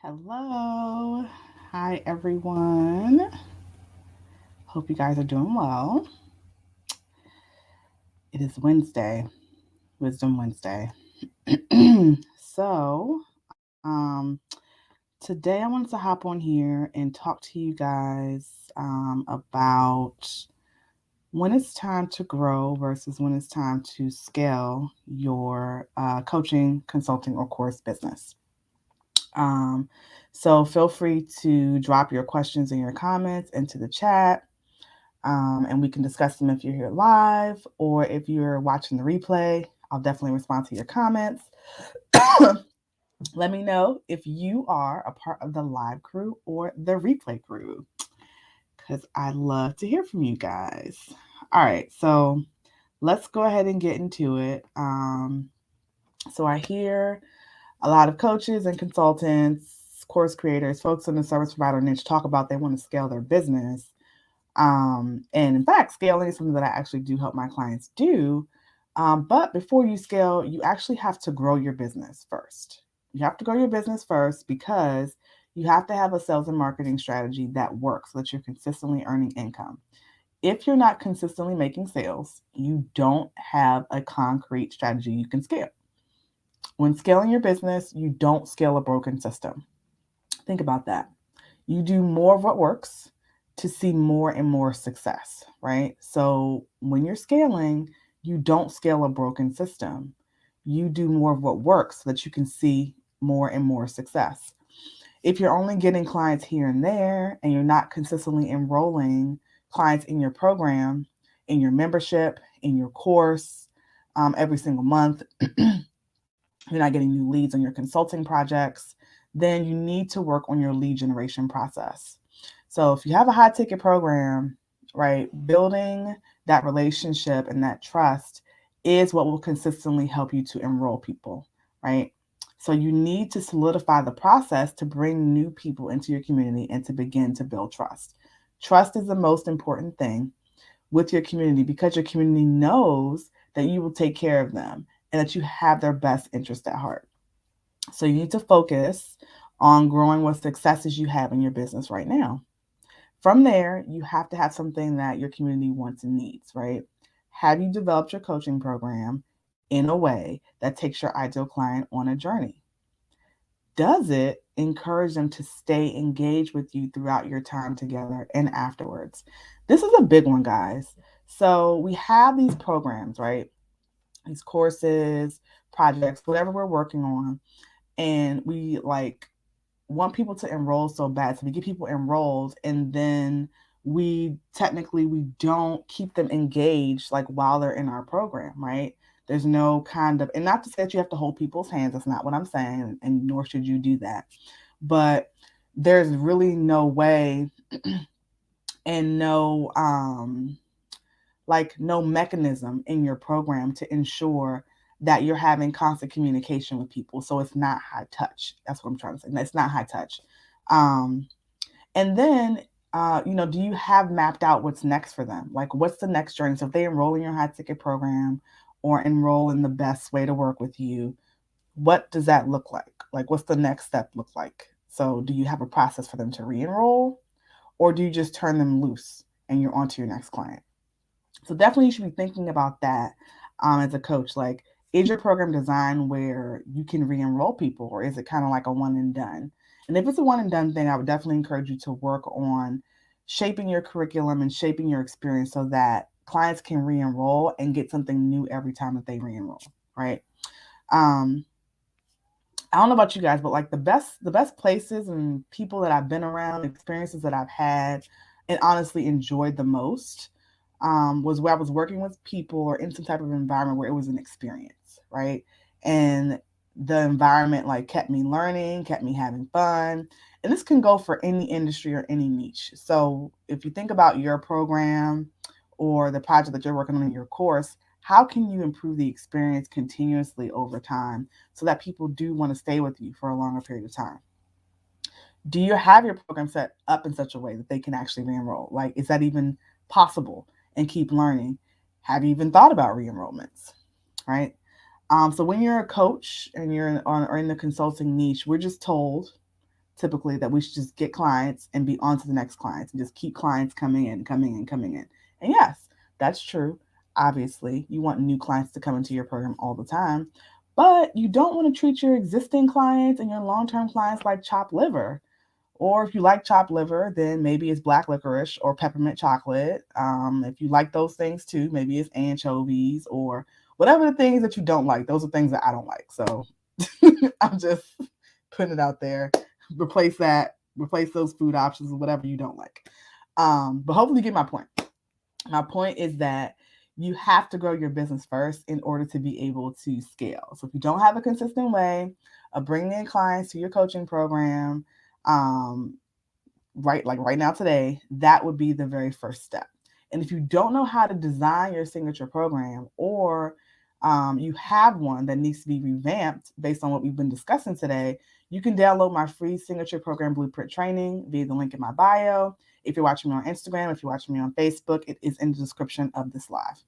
Hello. Hi, everyone. Hope you guys are doing well. It is Wednesday, Wisdom Wednesday. so, today I wanted to hop on here and talk to you guys about when it's time to grow versus when it's time to scale your coaching, consulting, or course business. Um, so feel free to drop your questions and your comments into the chat, and we can discuss them if you're here live or if you're watching the replay. I'll definitely respond to your comments. Let me know if you are a part of the live crew or the replay crew because I love to hear from you guys. All right, so let's go ahead and get into it. So I hear a lot of coaches and consultants, course creators, folks in the service provider niche talk about they want to scale their business. And in fact, scaling is something that I actually do help my clients do. But before you scale, you actually have to grow your business first. You have to grow your business first because you have to have a sales and marketing strategy that works so that you're consistently earning income. If you're not consistently making sales, you don't have a concrete strategy you can scale. When scaling your business, you don't scale a broken system. Think about that. You do more of what works to see more and more success, right? So when you're scaling, you don't scale a broken system. You do more of what works so that you can see more and more success. If you're only getting clients here and there and you're not consistently enrolling clients in your program, in your membership, in your course every single month, you're not getting new leads on your consulting projects, then you need to work on your lead generation process. So if you have a high ticket program, right, building that relationship and that trust is what will consistently help you to enroll people, right? So you need to solidify the process to bring new people into your community and to begin to build trust. Trust is the most important thing with your community because your community knows that you will take care of them and that you have their best interest at heart. So you need to focus on growing what successes you have in your business right now. From there, you have to have something that your community wants and needs, right? Have you developed your coaching program in a way that takes your ideal client on a journey? Does it encourage them to stay engaged with you throughout your time together and afterwards? This is a big one, guys. So we have these programs, right? These courses, projects, whatever we're working on, and we like want people to enroll so bad. So we get people enrolled and then we don't keep them engaged like while they're in our program, right? There's no kind of, and not to say that you have to hold people's hands, that's not what I'm saying, and nor should you do that. But there's really no way and no mechanism in your program to ensure that you're having constant communication with people. So it's not high touch. That's what I'm trying to say. It's not high touch. Um, and then, do you have mapped out what's next for them? Like, what's the next journey? So if they enroll in your high ticket program or enroll in the best way to work with you, what does that look like? Like, what's the next step look like? So do you have a process for them to re-enroll, or do you just turn them loose and you're on to your next client? So definitely you should be thinking about that as a coach. Like, is your program designed where you can re-enroll people, or is it kind of like a one and done? And if it's a one and done thing, I would definitely encourage you to work on shaping your curriculum and shaping your experience so that clients can re-enroll and get something new every time that they re-enroll, right? Um, I don't know about you guys, but like the best places and people that I've been around, experiences that I've had, and honestly enjoyed the most was where I was working with people or in some type of environment where it was an experience, right? And the environment like kept me learning, kept me having fun. And this can go for any industry or any niche. So if you think about your program or the project that you're working on in your course, how can you improve the experience continuously over time so that people do want to stay with you for a longer period of time? Do you have your program set up in such a way that they can actually re-enroll? Like, is that even possible and keep learning? Have you even thought about re-enrollments, right? So when you're a coach and you're on or in the consulting niche, we're just told typically that we should just get clients and be on to the next clients and just keep clients coming in, coming in, coming in. And yes, that's true. Obviously, you want new clients to come into your program all the time, but you don't want to treat your existing clients and your long-term clients like chopped liver. Or if you like chopped liver, then maybe it's black licorice or peppermint chocolate. If you like those things too, maybe it's anchovies or whatever the things that you don't like. Those are things that I don't like. So I'm just putting it out there. Replace those food options with whatever you don't like. But hopefully you get my point. My point is that you have to grow your business first in order to be able to scale. So if you don't have a consistent way of bringing in clients to your coaching program, right now today, that would be the very first step. And if you don't know how to design your signature program, or you have one that needs to be revamped based on what we've been discussing today, you can download my free signature program blueprint training via the link in my bio. If you're watching me on Instagram, if you're watching me on Facebook, it is in the description of this live.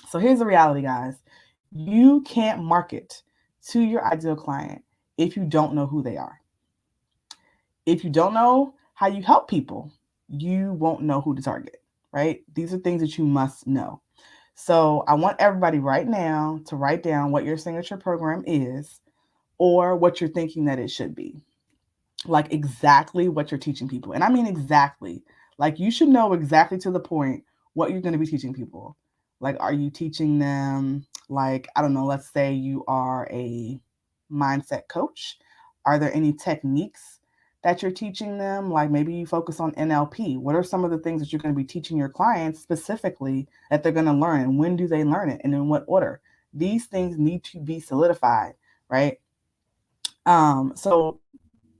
So here's the reality, guys. You can't market to your ideal client if you don't know who they are. If you don't know how you help people, you won't know who to target, right? These are things that you must know. So I want everybody right now to write down what your signature program is or what you're thinking that it should be. Like exactly what you're teaching people. And I mean exactly. Like you should know exactly to the point what you're going to be teaching people. Like, are you teaching them, like, I don't know, let's say you are a mindset coach. Are there any techniques that you're teaching them? Like maybe you focus on NLP. What are some of the things that you're going to be teaching your clients specifically that they're going to learn? And when do they learn it? And in what order? These things need to be solidified, right? So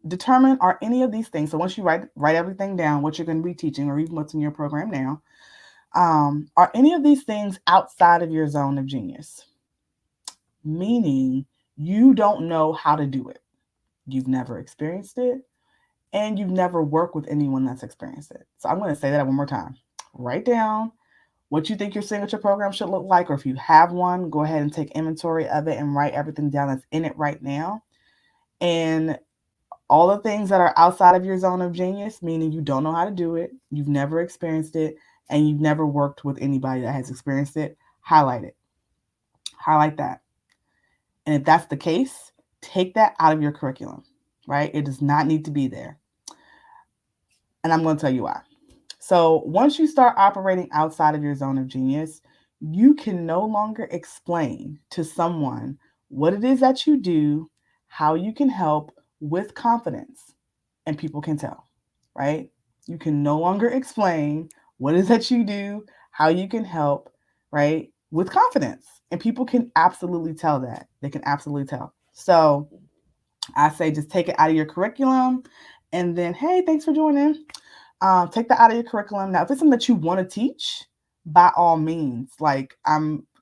determine, are any of these things, so once you write everything down, what you're going to be teaching or even what's in your program now, are any of these things outside of your zone of genius? Meaning you don't know how to do it. You've never experienced it, and you've never worked with anyone that's experienced it. So I'm going to say that one more time. Write down what you think your signature program should look like, or if you have one, go ahead and take inventory of it and write everything down that's in it right now. And all the things that are outside of your zone of genius, meaning you don't know how to do it, you've never experienced it, and you've never worked with anybody that has experienced it, highlight it. Highlight that. And if that's the case, take that out of your curriculum, right? It does not need to be there. And I'm going to tell you why. So once you start operating outside of your zone of genius, you can no longer explain to someone what it is that you do, how you can help with confidence, and people can tell, right? You can no longer explain what it is that you do, how you can help, right, with confidence, and people can absolutely tell that. They can absolutely tell. So I say just take it out of your curriculum, and then, hey, thanks for joining. Take that out of your curriculum. Now, if it's something that you want to teach, by all means, like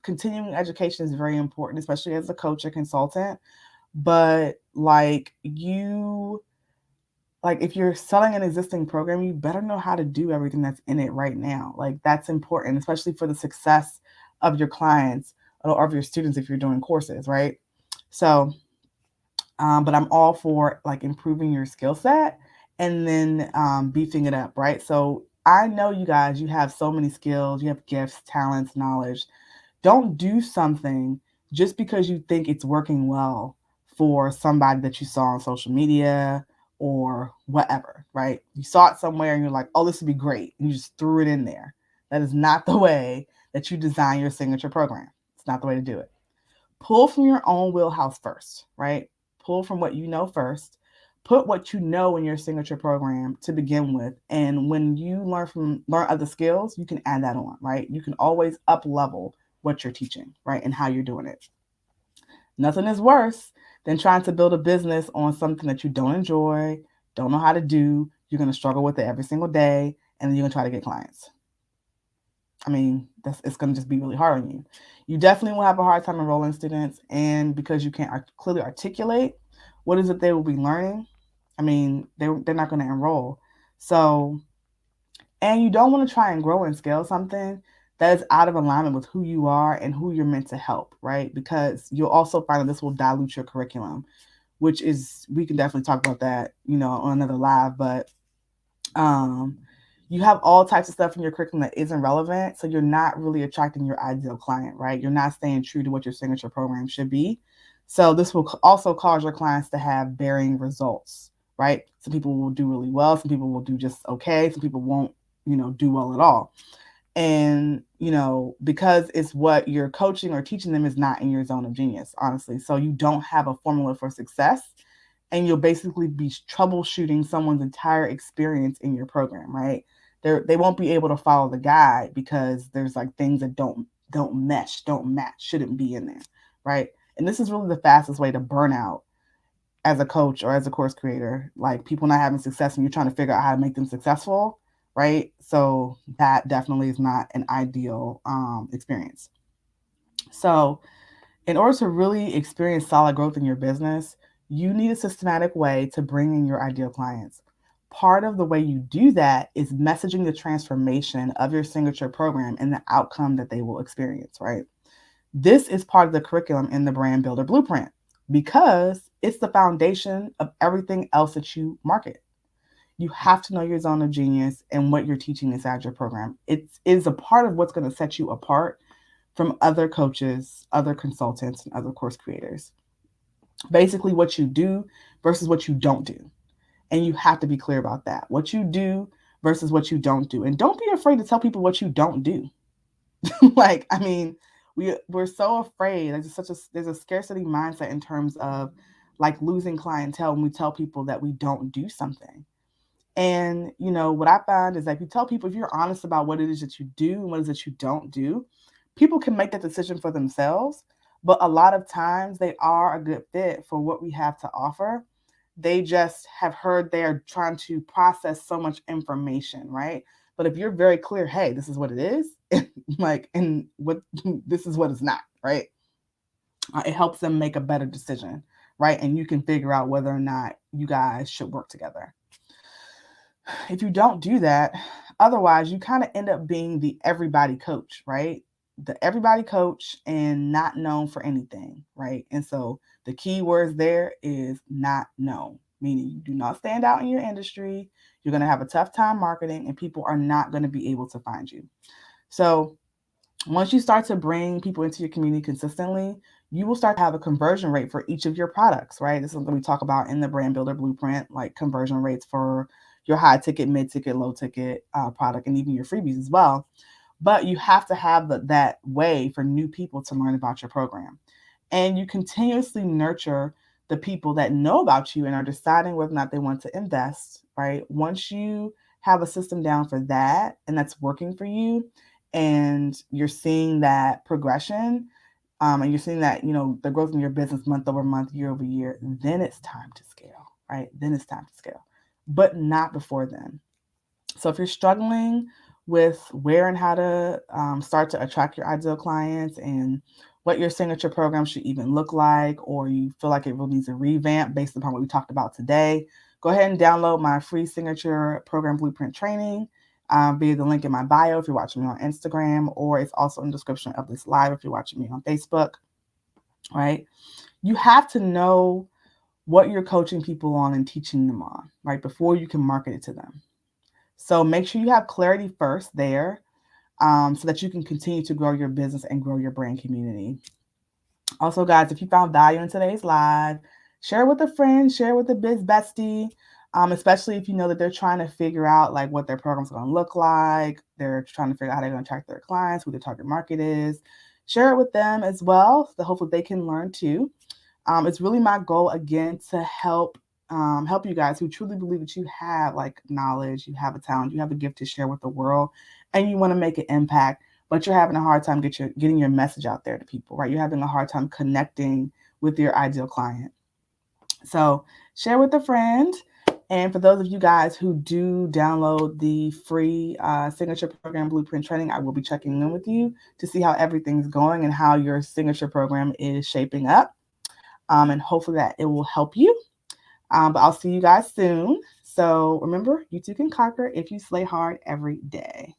continuing education is very important, especially as a coach or consultant. But if you're selling an existing program, you better know how to do everything that's in it right now. Like that's important, especially for the success of your clients or of your students if you're doing courses, right? So, but I'm all for like improving your skill set and then beefing it up, right? So I know you guys, you have so many skills, you have gifts, talents, knowledge. Don't do something just because you think it's working well for somebody that you saw on social media or whatever, right? You saw it somewhere and you're like, oh, this would be great. And you just threw it in there. That is not the way that you design your signature program. It's not the way to do it. Pull from your own wheelhouse first, right? Pull from what you know first. Put what you know in your signature program to begin with. And when you learn other skills, you can add that on, right? You can always up level what you're teaching, right? And how you're doing it. Nothing is worse than trying to build a business on something that you don't enjoy, don't know how to do. You're going to struggle with it every single day, and then you're going to try to get clients. I mean, it's going to just be really hard on you. You definitely will have a hard time enrolling students, and because you can't clearly articulate what is it they will be learning, I mean, they're not going to enroll. So, and you don't want to try and grow and scale something that is out of alignment with who you are and who you're meant to help, right? Because you'll also find that this will dilute your curriculum. which is, we can definitely talk about that, on another live, but you have all types of stuff in your curriculum that isn't relevant. So you're not really attracting your ideal client, right? You're not staying true to what your signature program should be. So this will also cause your clients to have varying results, right? Some people will do really well. Some people will do just okay. Some people won't, do well at all. And, because it's what you're coaching or teaching them is not in your zone of genius, honestly. So you don't have a formula for success, and you'll basically be troubleshooting someone's entire experience in your program, right? They won't be able to follow the guide because there's like things that don't mesh, don't match, shouldn't be in there, right? And this is really the fastest way to burn out as a coach or as a course creator, like people not having success and you're trying to figure out how to make them successful, right? So that definitely is not an ideal experience. So in order to really experience solid growth in your business, you need a systematic way to bring in your ideal clients. Part of the way you do that is messaging the transformation of your signature program and the outcome that they will experience, right? This is part of the curriculum in the Brand Builder Blueprint because it's the foundation of everything else that you market. You have to know your zone of genius and what you're teaching inside your program. It is a part of what's going to set you apart from other coaches, other consultants, and other course creators. Basically, what you do versus what you don't do. And you have to be clear about that. What you do versus what you don't do. And don't be afraid to tell people what you don't do. Like, I mean, we're so afraid. There's a scarcity mindset in terms of like losing clientele when we tell people that we don't do something. And what I find is that if you tell people, if you're honest about what it is that you do and what it is that you don't do, people can make that decision for themselves. But a lot of times they are a good fit for what we have to offer. They just have heard they're trying to process so much information, right? But if you're very clear, hey, this is what it is, and what this is what it's not, right? It helps them make a better decision, right? And you can figure out whether or not you guys should work together. If you don't do that, otherwise you kind of end up being the everybody coach, right? The everybody coach and not known for anything, right? And so the key words there is not known, meaning you do not stand out in your industry. You're going to have a tough time marketing and people are not going to be able to find you. So once you start to bring people into your community consistently, you will start to have a conversion rate for each of your products, right? This is something we talk about in the Brand Builder Blueprint, like conversion rates for your high ticket, mid ticket, low ticket product, and even your freebies as well. But you have to have that way for new people to learn about your program. And you continuously nurture the people that know about you and are deciding whether or not they want to invest, right? Once you have a system down for that and that's working for you, and you're seeing that progression, and you're seeing that, the growth in your business month over month, year over year, then it's time to scale, right? Then it's time to scale, but not before then. So if you're struggling with where and how to start to attract your ideal clients and what your signature program should even look like, or you feel like it really needs a revamp based upon what we talked about today, go ahead and download my free signature program blueprint training via the link in my bio if you're watching me on Instagram, or it's also in the description of this live if you're watching me on Facebook, right? You have to know what you're coaching people on and teaching them on, right, before you can market it to them. So make sure you have clarity first there so that you can continue to grow your business and grow your brand community. Also, guys, if you found value in today's live, share with a friend, share with a biz bestie, especially if you know that they're trying to figure out like what their program's going to look like. They're trying to figure out how they're going to attract their clients, who their target market is. Share it with them as well, so hopefully they can learn too. It's really my goal, again, to help you guys who truly believe that you have like knowledge, you have a talent, you have a gift to share with the world, and you want to make an impact, but you're having a hard time getting your message out there to people, right? You're having a hard time connecting with your ideal client. So share with a friend. And for those of you guys who do download the free signature program blueprint training, I will be checking in with you to see how everything's going and how your signature program is shaping up. And hopefully that it will help you. But I'll see you guys soon. So remember, you too can conquer if you slay hard every day.